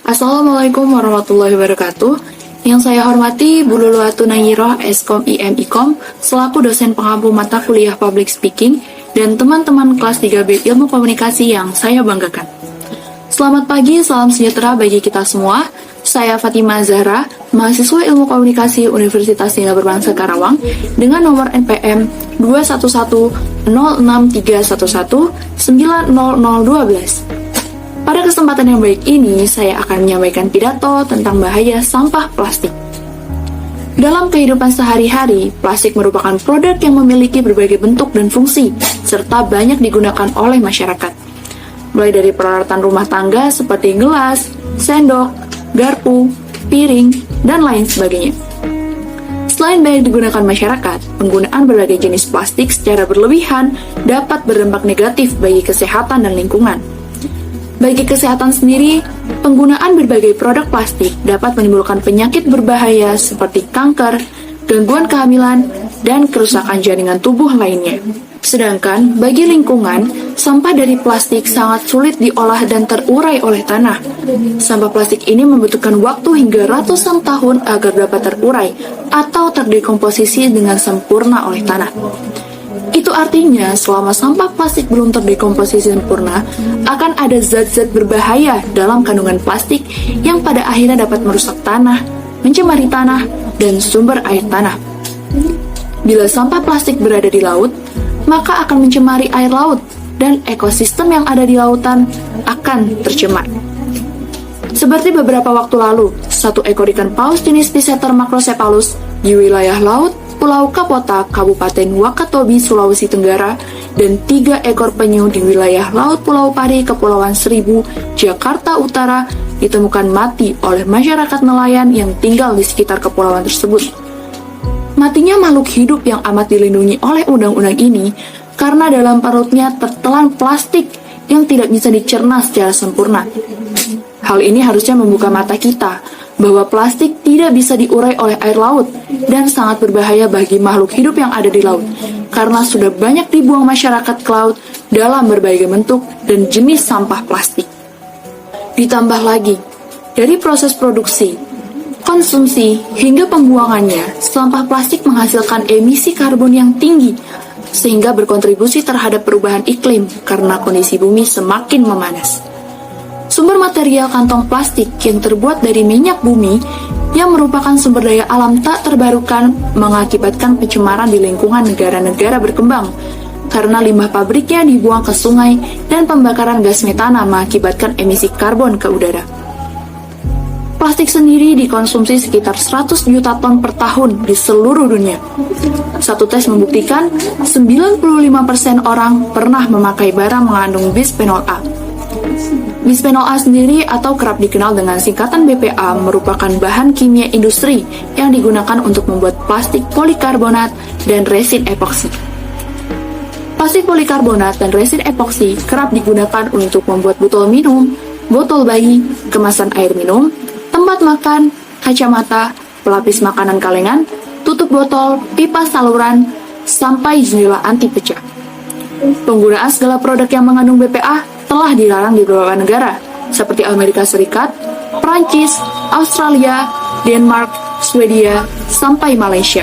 Assalamualaikum warahmatullahi wabarakatuh. Yang saya hormati Bu Luluatun Nayiroh, Eskom IM Ikom, selaku dosen pengampu mata kuliah Public Speaking, dan teman-teman kelas 3B Ilmu Komunikasi yang saya banggakan. Selamat pagi, salam sejahtera bagi kita semua. Saya Fatimah Zahra, mahasiswa Ilmu Komunikasi Universitas Nilai Berbangsa Karawang, dengan nomor NPM 2110631190012. Pada kesempatan yang baik ini, saya akan menyampaikan pidato tentang bahaya sampah plastik. Dalam kehidupan sehari-hari, plastik merupakan produk yang memiliki berbagai bentuk dan fungsi, serta banyak digunakan oleh masyarakat. Mulai dari peralatan rumah tangga seperti gelas, sendok, garpu, piring, dan lain sebagainya. Selain banyak digunakan masyarakat, penggunaan berbagai jenis plastik secara berlebihan dapat berdampak negatif bagi kesehatan dan lingkungan. Bagi kesehatan sendiri, penggunaan berbagai produk plastik dapat menimbulkan penyakit berbahaya seperti kanker, gangguan kehamilan, dan kerusakan jaringan tubuh lainnya. Sedangkan bagi lingkungan, sampah dari plastik sangat sulit diolah dan terurai oleh tanah. Sampah plastik ini membutuhkan waktu hingga ratusan tahun agar dapat terurai atau terdekomposisi dengan sempurna oleh tanah. Itu artinya selama sampah plastik belum terdekomposisi sempurna, akan ada zat-zat berbahaya dalam kandungan plastik yang pada akhirnya dapat merusak tanah, mencemari tanah, dan sumber air tanah. Bila sampah plastik berada di laut, maka akan mencemari air laut dan ekosistem yang ada di lautan akan tercemar. Seperti beberapa waktu lalu, satu ekor ikan paus jenis Piseter macrocephalus di wilayah laut Pulau Kapota, Kabupaten Wakatobi, Sulawesi Tenggara, dan 3 ekor penyu di wilayah Laut Pulau Pari, Kepulauan Seribu, Jakarta Utara, ditemukan mati oleh masyarakat nelayan yang tinggal di sekitar kepulauan tersebut. Matinya makhluk hidup yang amat dilindungi oleh undang-undang ini karena dalam perutnya tertelan plastik yang tidak bisa dicerna secara sempurna. Hal ini harusnya membuka mata kita bahwa plastik tidak bisa diurai oleh air laut dan sangat berbahaya bagi makhluk hidup yang ada di laut karena sudah banyak dibuang masyarakat ke laut dalam berbagai bentuk dan jenis sampah plastik. Ditambah lagi, dari proses produksi, konsumsi, hingga pembuangannya, sampah plastik menghasilkan emisi karbon yang tinggi sehingga berkontribusi terhadap perubahan iklim karena kondisi bumi semakin memanas. Sumber material kantong plastik yang terbuat dari minyak bumi yang merupakan sumber daya alam tak terbarukan mengakibatkan pencemaran di lingkungan negara-negara berkembang karena limbah pabriknya dibuang ke sungai dan pembakaran gas metana mengakibatkan emisi karbon ke udara. Plastik sendiri dikonsumsi sekitar 100 juta ton per tahun di seluruh dunia. Satu tes membuktikan 95% orang pernah memakai barang mengandung bisphenol A. Bisphenol A sendiri atau kerap dikenal dengan singkatan BPA merupakan bahan kimia industri yang digunakan untuk membuat plastik polikarbonat dan resin epoksi. Plastik polikarbonat dan resin epoksi kerap digunakan untuk membuat botol minum, botol bayi, kemasan air minum, tempat makan, kacamata, pelapis makanan kalengan, tutup botol, pipa saluran, sampai jendela anti pecah. Penggunaan segala produk yang mengandung BPA telah dilarang di beberapa negara, seperti Amerika Serikat, Prancis, Australia, Denmark, Swedia, sampai Malaysia.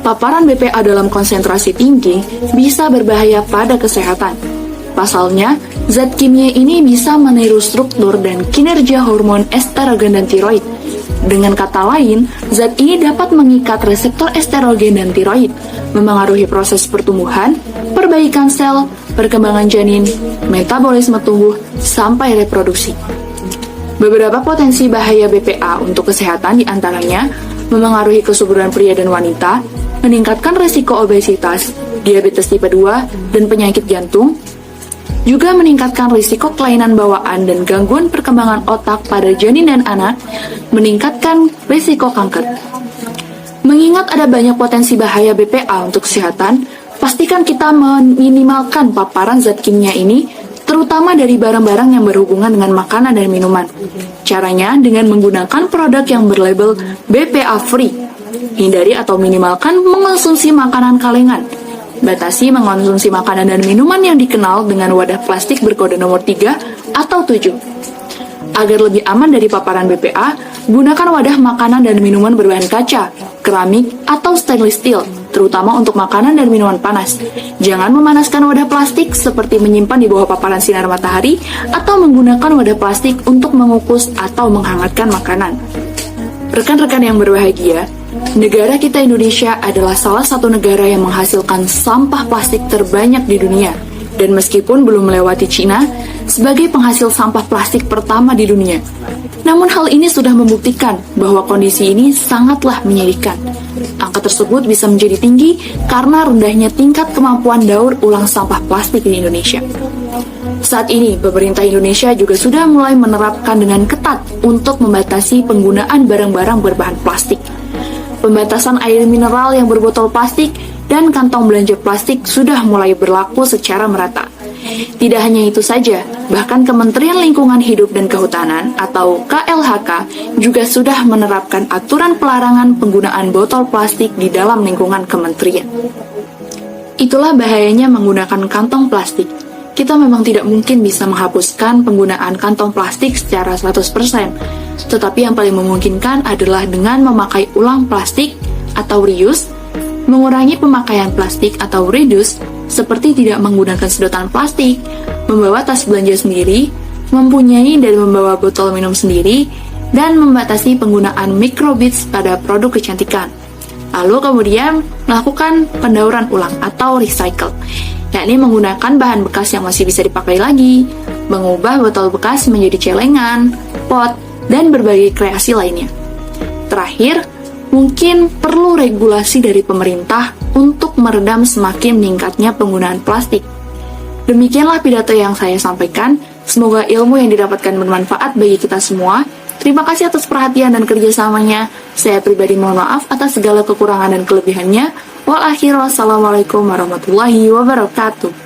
Paparan BPA dalam konsentrasi tinggi bisa berbahaya pada kesehatan. Pasalnya, zat kimia ini bisa meniru struktur dan kinerja hormon estrogen dan tiroid. Dengan kata lain, zat ini dapat mengikat reseptor estrogen dan tiroid, memengaruhi proses pertumbuhan, perbaikan sel, perkembangan janin, metabolisme tubuh, sampai reproduksi. Beberapa potensi bahaya BPA untuk kesehatan diantaranya memengaruhi kesuburan pria dan wanita, meningkatkan risiko obesitas, diabetes tipe 2, dan penyakit jantung, juga meningkatkan risiko kelainan bawaan dan gangguan perkembangan otak pada janin dan anak, meningkatkan risiko kanker. Mengingat ada banyak potensi bahaya BPA untuk kesehatan, pastikan kita meminimalkan paparan zat kimia ini, terutama dari barang-barang yang berhubungan dengan makanan dan minuman. Caranya dengan menggunakan produk yang berlabel BPA free. Hindari atau minimalkan mengonsumsi makanan kalengan. Batasi mengonsumsi makanan dan minuman yang dikenal dengan wadah plastik berkode nomor 3 atau 7. Agar lebih aman dari paparan BPA, gunakan wadah makanan dan minuman berbahan kaca, keramik, atau stainless steel, terutama untuk makanan dan minuman panas. Jangan memanaskan wadah plastik seperti menyimpan di bawah paparan sinar matahari atau menggunakan wadah plastik untuk mengukus atau menghangatkan makanan. Rekan-rekan yang berbahagia, negara kita Indonesia adalah salah satu negara yang menghasilkan sampah plastik terbanyak di dunia. Dan meskipun belum melewati Cina sebagai penghasil sampah plastik pertama di dunia, namun hal ini sudah membuktikan bahwa kondisi ini sangatlah menyedihkan. Angka tersebut bisa menjadi tinggi karena rendahnya tingkat kemampuan daur ulang sampah plastik di Indonesia. Saat ini, pemerintah Indonesia juga sudah mulai menerapkan dengan ketat untuk membatasi penggunaan barang-barang berbahan plastik. Pembatasan air mineral yang berbotol plastik dan kantong belanja plastik sudah mulai berlaku secara merata. Tidak hanya itu saja, bahkan Kementerian Lingkungan Hidup dan Kehutanan atau KLHK juga sudah menerapkan aturan pelarangan penggunaan botol plastik di dalam lingkungan kementerian. Itulah bahayanya menggunakan kantong plastik. Kita memang tidak mungkin bisa menghapuskan penggunaan kantong plastik secara 100%, tetapi yang paling memungkinkan adalah dengan memakai ulang plastik atau reuse, mengurangi pemakaian plastik atau reduce, seperti tidak menggunakan sedotan plastik, membawa tas belanja sendiri, mempunyai dan membawa botol minum sendiri, dan membatasi penggunaan microbeads pada produk kecantikan. Lalu kemudian melakukan pendauran ulang atau recycle, yakni menggunakan bahan bekas yang masih bisa dipakai lagi, mengubah botol bekas menjadi celengan, pot, dan berbagai kreasi lainnya. Terakhir, mungkin perlu regulasi dari pemerintah untuk meredam semakin meningkatnya penggunaan plastik. Demikianlah pidato yang saya sampaikan. Semoga ilmu yang didapatkan bermanfaat bagi kita semua. Terima kasih atas perhatian dan kerjasamanya. Saya pribadi mohon maaf atas segala kekurangan dan kelebihannya. Wassalamualaikum warahmatullahi wabarakatuh.